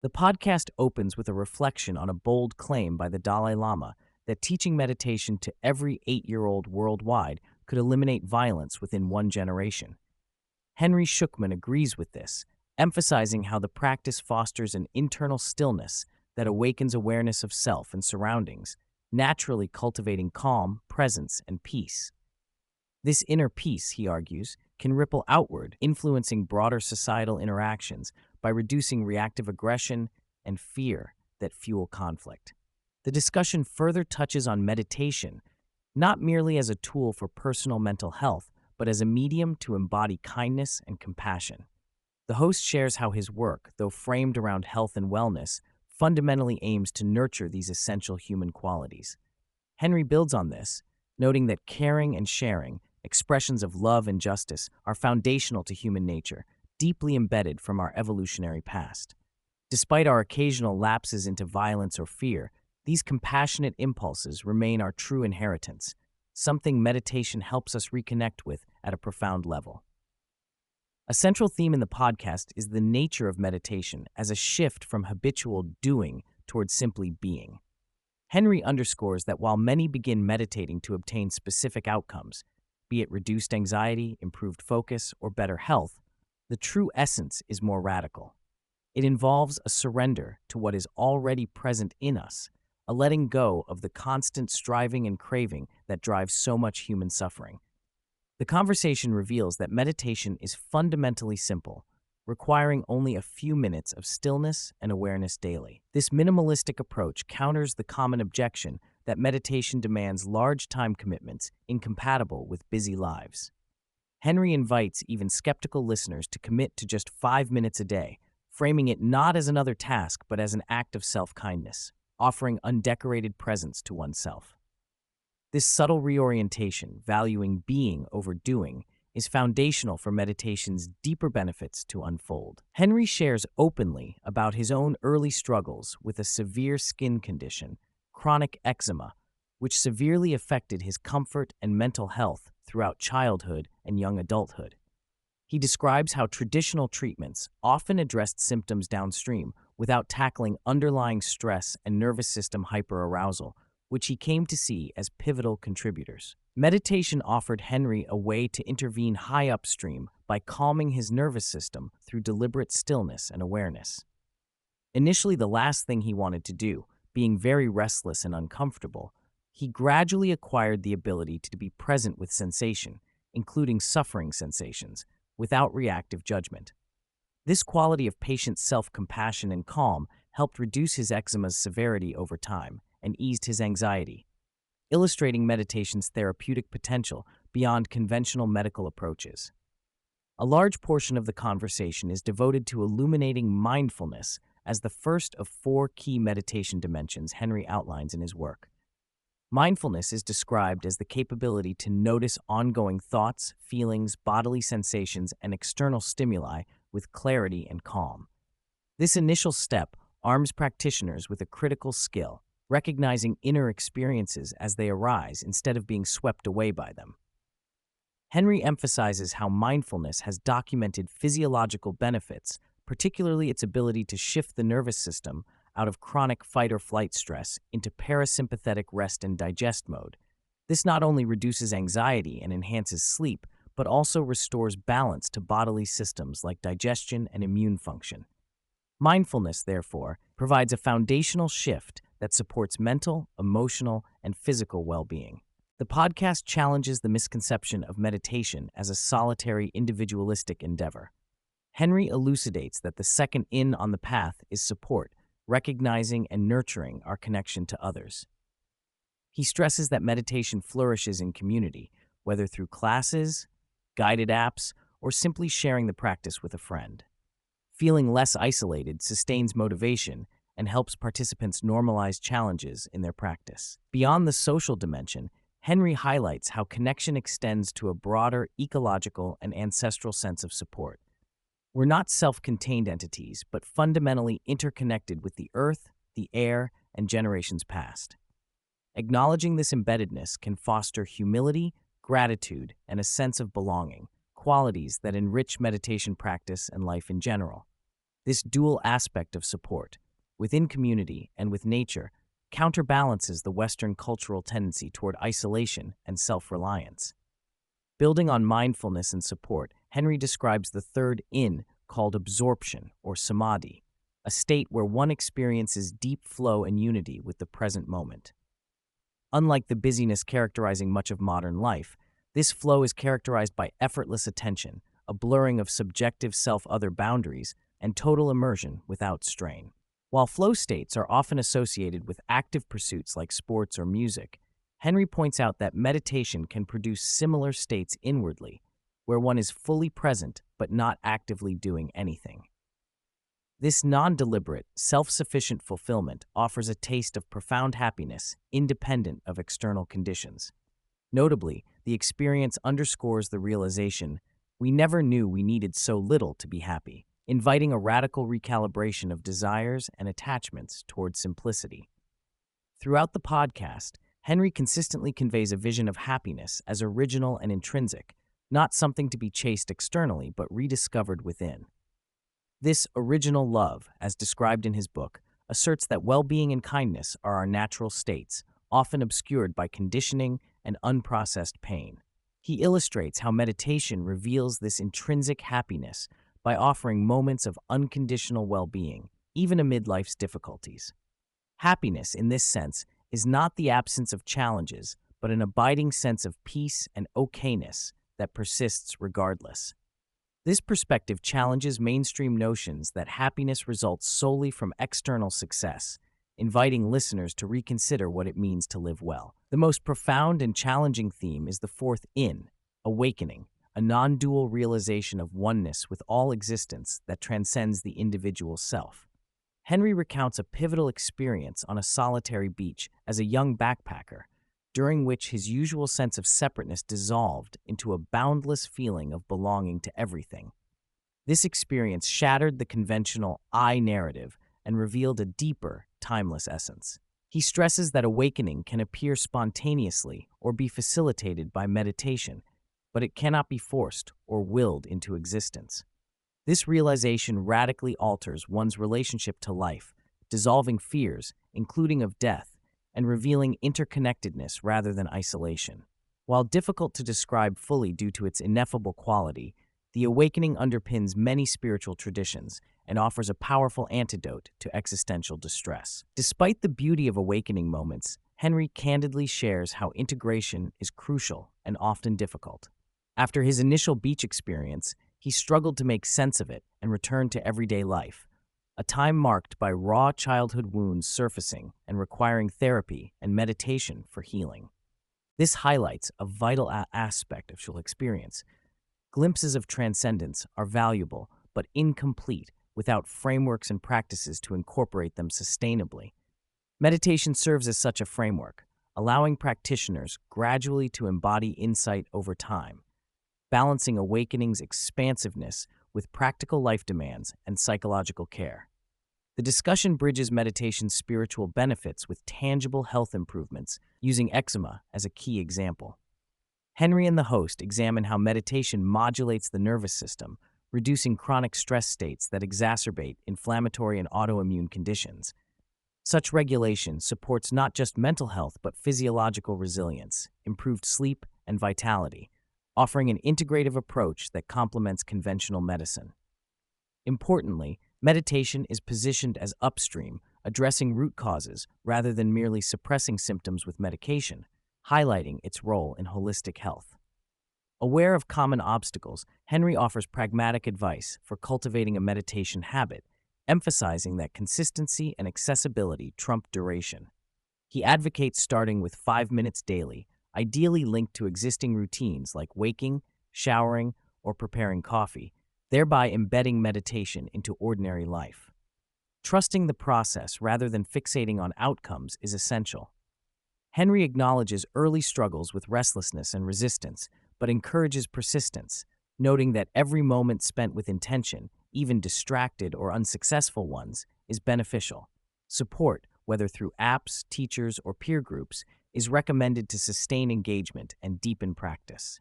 The podcast opens with a reflection on a bold claim by the Dalai Lama that teaching meditation to every 8-year-old worldwide could eliminate violence within one generation. Henry Shukman agrees with this, emphasizing how the practice fosters an internal stillness that awakens awareness of self and surroundings, naturally cultivating calm, presence, and peace. This inner peace, he argues, can ripple outward, influencing broader societal interactions by reducing reactive aggression and fear that fuel conflict. The discussion further touches on meditation, not merely as a tool for personal mental health, but as a medium to embody kindness and compassion. The host shares how his work, though framed around health and wellness, fundamentally aims to nurture these essential human qualities. Henry builds on this, noting that caring and sharing, expressions of love and justice, are foundational to human nature, deeply embedded from our evolutionary past. Despite our occasional lapses into violence or fear, these compassionate impulses remain our true inheritance, something meditation helps us reconnect with at a profound level. A central theme in the podcast is the nature of meditation as a shift from habitual doing towards simply being. Henry underscores that while many begin meditating to obtain specific outcomes, be it reduced anxiety, improved focus, or better health, the true essence is more radical. It involves a surrender to what is already present in us, a letting go of the constant striving and craving that drives so much human suffering. The conversation reveals that meditation is fundamentally simple, requiring only a few minutes of stillness and awareness daily. This minimalistic approach counters the common objection that meditation demands large time commitments incompatible with busy lives. Henry invites even skeptical listeners to commit to just 5 minutes a day, framing it not as another task but as an act of self-kindness, offering undecorated presence to oneself. This subtle reorientation, valuing being over doing, is foundational for meditation's deeper benefits to unfold. Henry shares openly about his own early struggles with a severe skin condition, chronic eczema, which severely affected his comfort and mental health throughout childhood and young adulthood. He describes how traditional treatments often addressed symptoms downstream without tackling underlying stress and nervous system hyperarousal, which he came to see as pivotal contributors. Meditation offered Henry a way to intervene high upstream by calming his nervous system through deliberate stillness and awareness. Initially the last thing he wanted to do, being very restless and uncomfortable, he gradually acquired the ability to be present with sensation, including suffering sensations, without reactive judgment. This quality of patient self-compassion and calm helped reduce his eczema's severity over time and eased his anxiety, illustrating meditation's therapeutic potential beyond conventional medical approaches. A large portion of the conversation is devoted to illuminating mindfulness as the first of 4 key meditation dimensions Henry outlines in his work. Mindfulness is described as the capability to notice ongoing thoughts, feelings, bodily sensations, and external stimuli with clarity and calm. This initial step arms practitioners with a critical skill, recognizing inner experiences as they arise instead of being swept away by them. Henry emphasizes how mindfulness has documented physiological benefits, particularly its ability to shift the nervous system out of chronic fight-or-flight stress into parasympathetic rest and digest mode. This not only reduces anxiety and enhances sleep, but also restores balance to bodily systems like digestion and immune function. Mindfulness, therefore, provides a foundational shift that supports mental, emotional, and physical well-being. The podcast challenges the misconception of meditation as a solitary, individualistic endeavor. Henry elucidates that the second in on the path is support, recognizing and nurturing our connection to others. He stresses that meditation flourishes in community, whether through classes, guided apps, or simply sharing the practice with a friend. Feeling less isolated sustains motivation and helps participants normalize challenges in their practice. Beyond the social dimension, Henry highlights how connection extends to a broader ecological and ancestral sense of support. We're not self-contained entities, but fundamentally interconnected with the earth, the air, and generations past. Acknowledging this embeddedness can foster humility, gratitude, and a sense of belonging, qualities that enrich meditation practice and life in general. This dual aspect of support, within community and with nature, counterbalances the Western cultural tendency toward isolation and self-reliance. Building on mindfulness and support, Henry describes the third in called absorption or samadhi, a state where one experiences deep flow and unity with the present moment. Unlike the busyness characterizing much of modern life, this flow is characterized by effortless attention, a blurring of subjective self-other boundaries, and total immersion without strain. While flow states are often associated with active pursuits like sports or music, Henry points out that meditation can produce similar states inwardly, where one is fully present but not actively doing anything. This non-deliberate, self-sufficient fulfillment offers a taste of profound happiness independent of external conditions. Notably, the experience underscores the realization we never knew we needed so little to be happy, inviting a radical recalibration of desires and attachments towards simplicity. Throughout the podcast, Henry consistently conveys a vision of happiness as original and intrinsic, not something to be chased externally but rediscovered within. This original love, as described in his book, asserts that well-being and kindness are our natural states, often obscured by conditioning and unprocessed pain. He illustrates how meditation reveals this intrinsic happiness by offering moments of unconditional well-being, even amid life's difficulties. Happiness, in this sense, is not the absence of challenges, but an abiding sense of peace and okayness that persists regardless. This perspective challenges mainstream notions that happiness results solely from external success, inviting listeners to reconsider what it means to live well. The most profound and challenging theme is the fourth in, awakening, a non-dual realization of oneness with all existence that transcends the individual self. Henry recounts a pivotal experience on a solitary beach as a young backpacker, during which his usual sense of separateness dissolved into a boundless feeling of belonging to everything. This experience shattered the conventional I narrative and revealed a deeper, timeless essence. He stresses that awakening can appear spontaneously or be facilitated by meditation, but it cannot be forced or willed into existence. This realization radically alters one's relationship to life, dissolving fears, including of death, and revealing interconnectedness rather than isolation. While difficult to describe fully due to its ineffable quality, the awakening underpins many spiritual traditions and offers a powerful antidote to existential distress. Despite the beauty of awakening moments, Henry candidly shares how integration is crucial and often difficult. After his initial beach experience, he struggled to make sense of it and return to everyday life, a time marked by raw childhood wounds surfacing and requiring therapy and meditation for healing. This highlights a vital aspect of Shul experience. Glimpses of transcendence are valuable but incomplete without frameworks and practices to incorporate them sustainably. Meditation serves as such a framework, allowing practitioners gradually to embody insight over time, balancing awakening's expansiveness with practical life demands and psychological care. The discussion bridges meditation's spiritual benefits with tangible health improvements, using eczema as a key example. Henry and the host examine how meditation modulates the nervous system, reducing chronic stress states that exacerbate inflammatory and autoimmune conditions. Such regulation supports not just mental health but physiological resilience, improved sleep, and vitality, offering an integrative approach that complements conventional medicine. Importantly, meditation is positioned as upstream, addressing root causes rather than merely suppressing symptoms with medication, highlighting its role in holistic health. Aware of common obstacles, Henry offers pragmatic advice for cultivating a meditation habit, emphasizing that consistency and accessibility trump duration. He advocates starting with 5 minutes daily, ideally linked to existing routines like waking, showering, or preparing coffee, thereby embedding meditation into ordinary life. Trusting the process rather than fixating on outcomes is essential. Henry acknowledges early struggles with restlessness and resistance, but encourages persistence, noting that every moment spent with intention, even distracted or unsuccessful ones, is beneficial. Support, whether through apps, teachers, or peer groups, is recommended to sustain engagement and deepen practice.